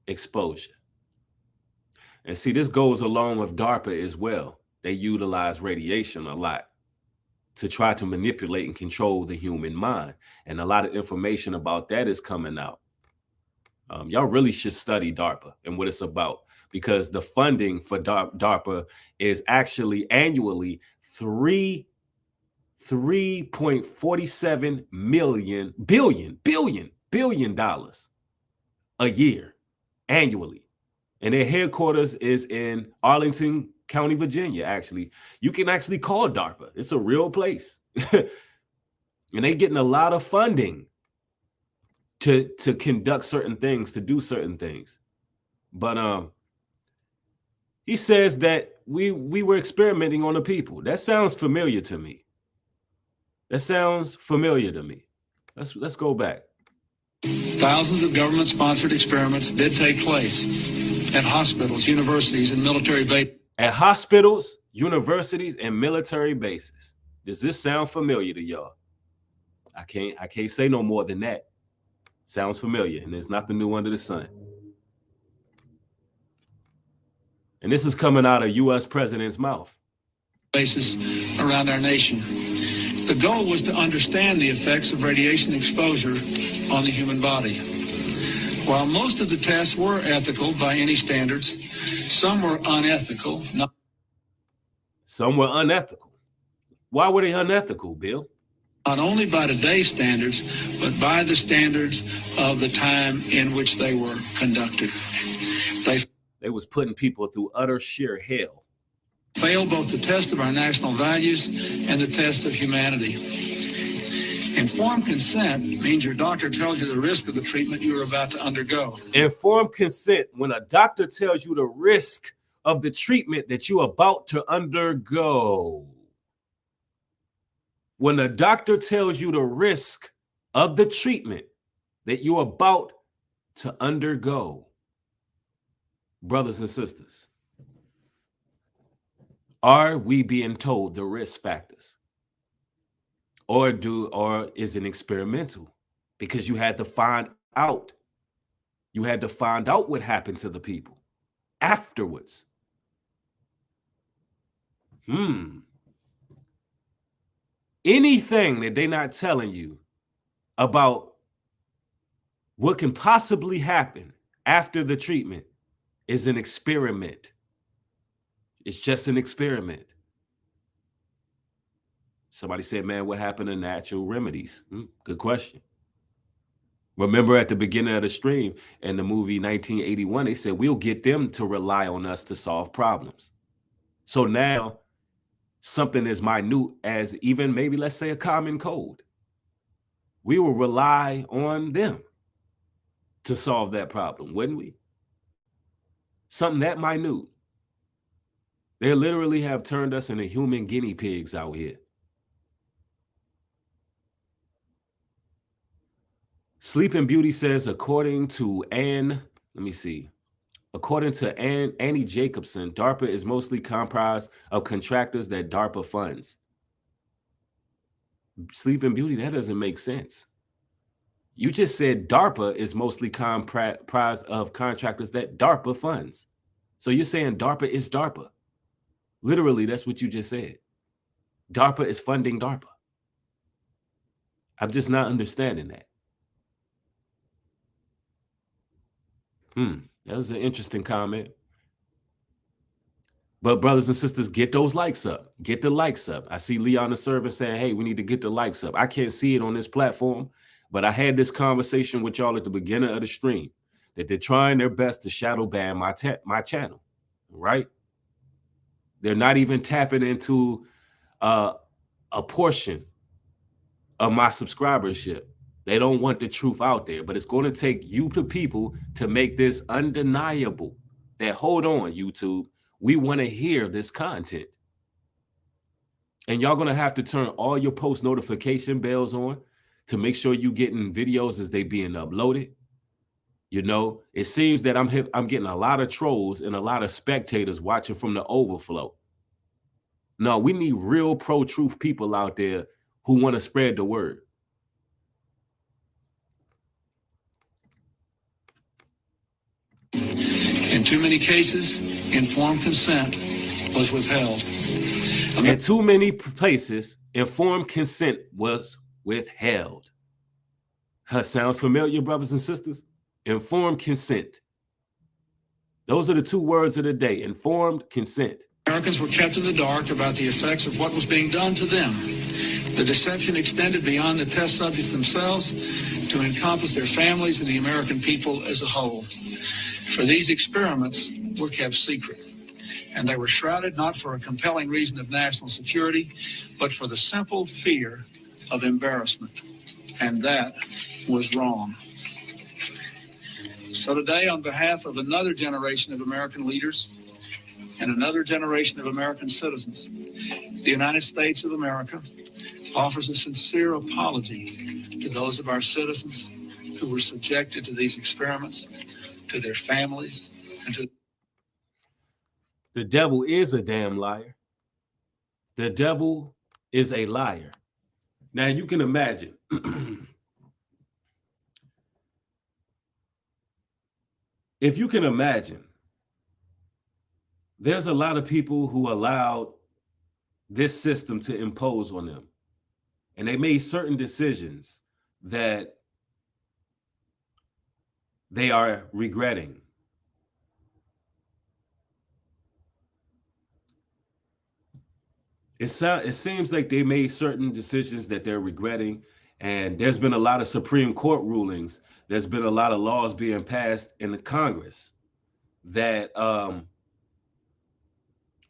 exposure. And see, this goes along with DARPA as well. They utilize radiation a lot to try to manipulate and control the human mind. And a lot of information about that is coming out. Y'all really should study DARPA and what it's about, because the funding for DARPA is actually annually $3.47 billion a year annually. And their headquarters is in Arlington County, Virginia. Actually, you can actually call DARPA. It's a real place. And they're getting a lot of funding to conduct certain things, to do certain things. But he says that we were experimenting on the people. That sounds familiar to me. Let's go back. Thousands of government-sponsored experiments did take place at hospitals, universities, and military bases. At hospitals, universities, and military bases. Does this sound familiar to y'all? I can't say no more than that. Sounds familiar, and there's nothing new under the sun. And this is coming out of U.S. president's mouth. Bases around our nation. The goal was to understand the effects of radiation exposure on the human body. While most of the tests were ethical by any standards, some were unethical. Some were unethical. Why were they unethical, Bill? Not only by today's standards, but by the standards of the time in which they were conducted. They was putting people through utter sheer hell. Failed both the test of our national values and the test of humanity. Informed consent means your doctor tells you the risk of the treatment you are about to undergo. Informed consent, when a doctor tells you the risk of the treatment that you're about to undergo. When a doctor tells you the risk of the treatment that you're about to undergo. Brothers and sisters, are we being told the risk factors? Or is it experimental? Because you had to find out. You had to find out what happened to the people afterwards. Anything that they're not telling you about what can possibly happen after the treatment is an experiment. It's just an experiment. Somebody said, man, what happened to natural remedies? Good question. Remember at the beginning of the stream in the movie 1981, they said, we'll get them to rely on us to solve problems. So now something as minute as even maybe, let's say, a common cold, we will rely on them to solve that problem, wouldn't we? Something that minute. They literally have turned us into human guinea pigs out here. Sleeping Beauty says, according to Annie Jacobson, DARPA is mostly comprised of contractors that DARPA funds. Sleeping Beauty, that doesn't make sense. You just said DARPA is mostly comprised of contractors that DARPA funds. So you're saying DARPA is DARPA. Literally, that's what you just said. DARPA is funding DARPA. I'm just not understanding that. That was an interesting comment. But brothers and sisters, get those likes up. Get the likes up. I see Leon the servant saying, hey, we need to get the likes up. I can't see it on this platform, but I had this conversation with y'all at the beginning of the stream that they're trying their best to shadow ban my channel, right? They're not even tapping into a portion of my subscribership. They don't want the truth out there, but it's going to take you to people to make this undeniable that, hold on, YouTube, we want to hear this content. And y'all going to have to turn all your post notification bells on to make sure you're getting videos as they being uploaded. You know, it seems that I'm getting a lot of trolls and a lot of spectators watching from the overflow. No, we need real pro-truth people out there who want to spread the word. In too many cases, informed consent was withheld. In too many places, informed consent was withheld. Sounds familiar, brothers and sisters? Informed consent. Those are the two words of the day, informed consent. Americans were kept in the dark about the effects of what was being done to them. The deception extended beyond the test subjects themselves to encompass their families and the American people as a whole. For these experiments were kept secret, and they were shrouded not for a compelling reason of national security, but for the simple fear of embarrassment. And that was wrong. So today, on behalf of another generation of American leaders and another generation of American citizens, the United States of America offers a sincere apology to those of our citizens who were subjected to these experiments, to their families, and to... The devil is a damn liar. The devil is a liar. Now you can imagine. If you can imagine, there's a lot of people who allowed this system to impose on them. And they made certain decisions that they are regretting. It seems like they made certain decisions that they're regretting. And there's been a lot of Supreme Court rulings. There's been a lot of laws being passed in the Congress that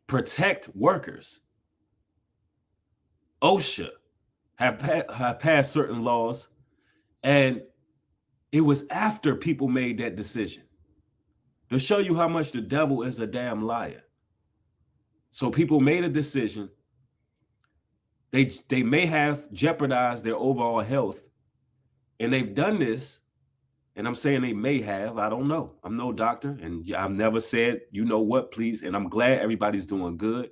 protect workers. OSHA have passed certain laws, and it was after people made that decision to show you how much the devil is a damn liar. So people made a decision. They may have jeopardized their overall health, and they've done this, and I'm saying they may have, I don't know. I'm no doctor, and I've never said, you know what, please, and I'm glad everybody's doing good.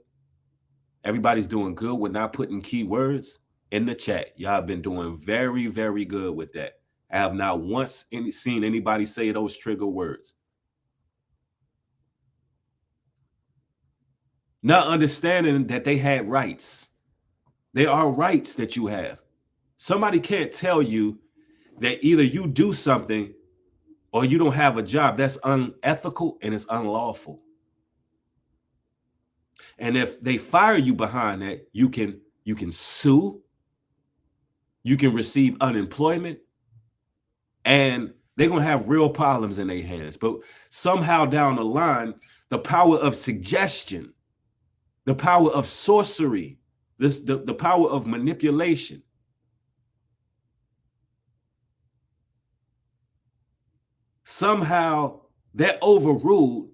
Everybody's doing good with not putting keywords in the chat. Y'all have been doing very, very good with that. I have not once seen anybody say those trigger words. Not understanding that they had rights. There are rights that you have. Somebody can't tell you that either you do something or you don't have a job. That's unethical and it's unlawful. And if they fire you behind that, you can sue, you can receive unemployment, and they're going to have real problems in their hands. But somehow down the line, the power of suggestion, the power of sorcery, the power of manipulation, somehow that overruled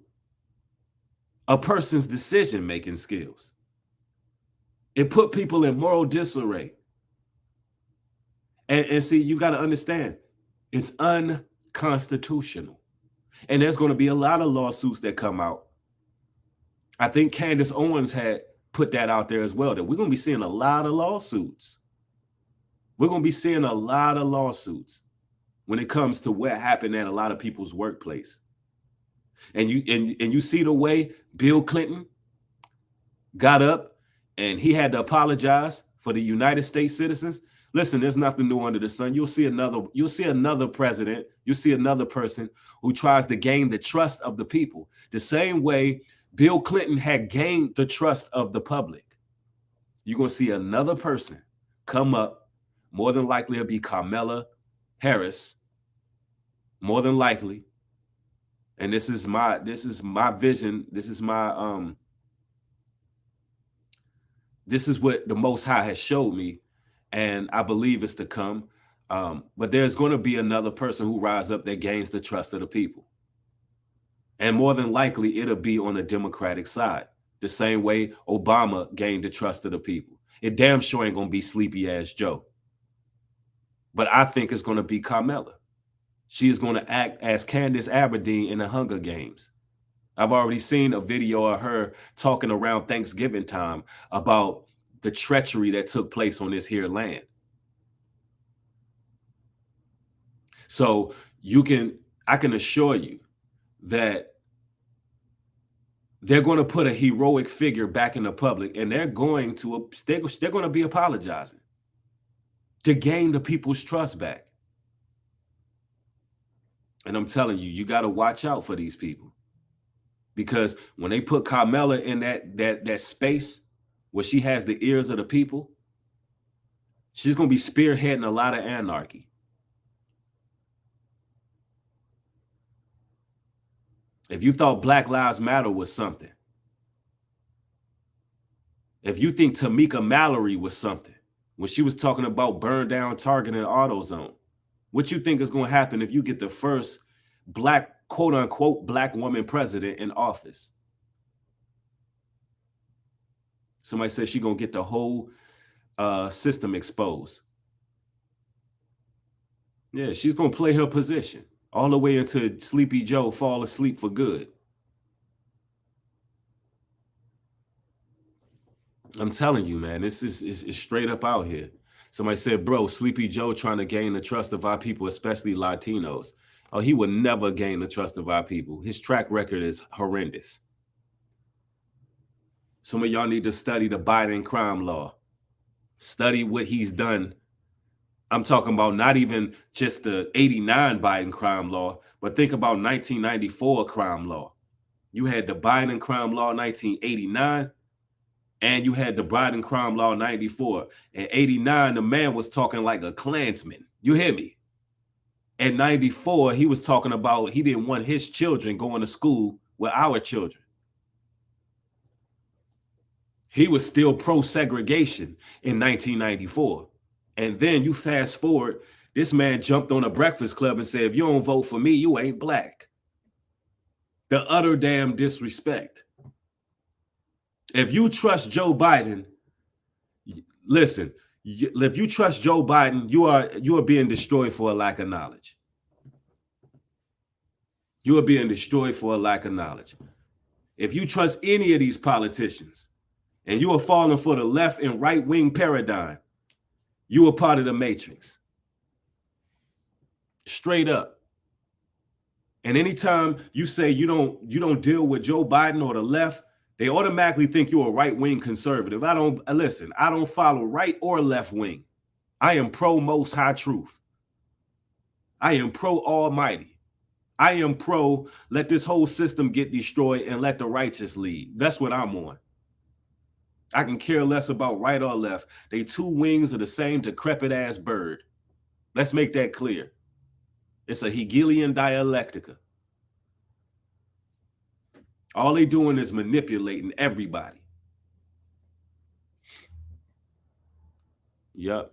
a person's decision-making skills. It put people in moral disarray. And see, you got to understand, it's unconstitutional. And there's going to be a lot of lawsuits that come out. I think Candace Owens had put that out there as well, that we're going to be seeing a lot of lawsuits. We're going to be seeing a lot of lawsuits when it comes to what happened at a lot of people's workplace. And you see the way Bill Clinton got up and he had to apologize for the United States citizens. Listen, there's nothing new under the sun. You'll see another president, you'll see another person who tries to gain the trust of the people. The same way Bill Clinton had gained the trust of the public. You're going to see another person come up. More than likely it'll be Kamala Harris. More than likely. And this is my vision. This is what the Most High has showed me, and I believe it's to come. But there's going to be another person who rises up that gains the trust of the people. And more than likely, it'll be on the Democratic side, the same way Obama gained the trust of the people. It damn sure ain't going to be sleepy ass Joe. But I think it's going to be Kamala. She is going to act as Candace Aberdeen in the Hunger Games. I've already seen a video of her talking around Thanksgiving time about the treachery that took place on this here land. So I can assure you that they're going to put a heroic figure back in the public, and they're going to be apologizing to gain the people's trust back. And I'm telling you, you got to watch out for these people, because when they put Carmela in that space where she has the ears of the people, she's going to be spearheading a lot of anarchy. If you thought Black Lives Matter was something, if you think Tamika Mallory was something when she was talking about burn down Target and AutoZone, what you think is going to happen if you get the first black, quote unquote, black woman president in office? Somebody says she's going to get the whole system exposed. Yeah, she's going to play her position all the way until Sleepy Joe fall asleep for good. I'm telling you, man, this is straight up out here. Somebody said, bro, Sleepy Joe trying to gain the trust of our people, especially Latinos. Oh, he would never gain the trust of our people. His track record is horrendous. Some of y'all need to study the Biden crime law. Study what he's done. I'm talking about not even just the 89 Biden crime law, but think about 1994 crime law. You had the Biden crime law 1989, and you had the Biden crime law 94. In 89, the man was talking like a Klansman. You hear me? At 94, he was talking about he didn't want his children going to school with our children. He was still pro-segregation in 1994. And then you fast forward, this man jumped on a Breakfast Club and said, if you don't vote for me, you ain't black. The utter damn disrespect. If you trust Joe Biden, listen, if you trust Joe Biden, you are being destroyed for a lack of knowledge. You are being destroyed for a lack of knowledge. If you trust any of these politicians and you are falling for the left and right wing paradigm, you are part of the matrix. Straight up. And anytime you say you don't deal with Joe Biden or the left, they automatically think you're a right-wing conservative. I don't follow right or left wing. I am pro Most High Truth. I am pro Almighty. I am pro let this whole system get destroyed and let the righteous lead. That's what I'm on. I can care less about right or left. They two wings of the same decrepit ass bird. Let's make that clear. It's a Hegelian dialectica. All they doing is manipulating everybody. Yep.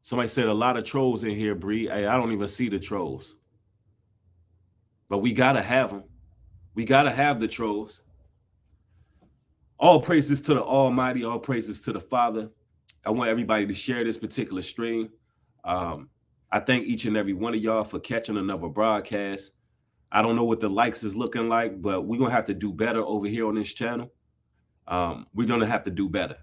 Somebody said a lot of trolls in here, Bree. Hey, I don't even see the trolls. But we got to have them. We got to have the trolls. All praises to the Almighty. All praises to the Father. I want everybody to share this particular stream. I thank each and every one of y'all for catching another broadcast. I don't know what the likes is looking like, but we're going to have to do better over here on this channel. We're going to have to do better.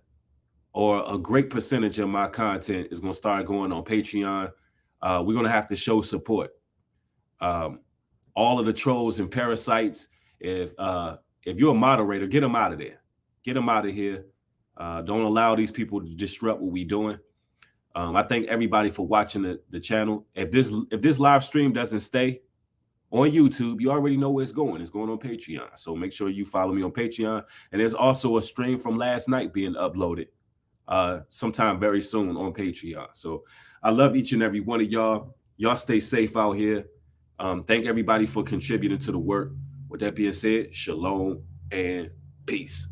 Or a great percentage of my content is going to start going on Patreon. We're going to have to show support. All of the trolls and parasites, if you're a moderator, get them out of there. Get them out of here. Don't allow these people to disrupt what we're doing. I thank everybody for watching the channel. If this live stream doesn't stay on YouTube, you already know where it's going. It's going on Patreon. So make sure you follow me on Patreon. And there's also a stream from last night being uploaded sometime very soon on Patreon. So I love each and every one of y'all. Y'all stay safe out here. Thank everybody for contributing to the work. With that being said, shalom and peace.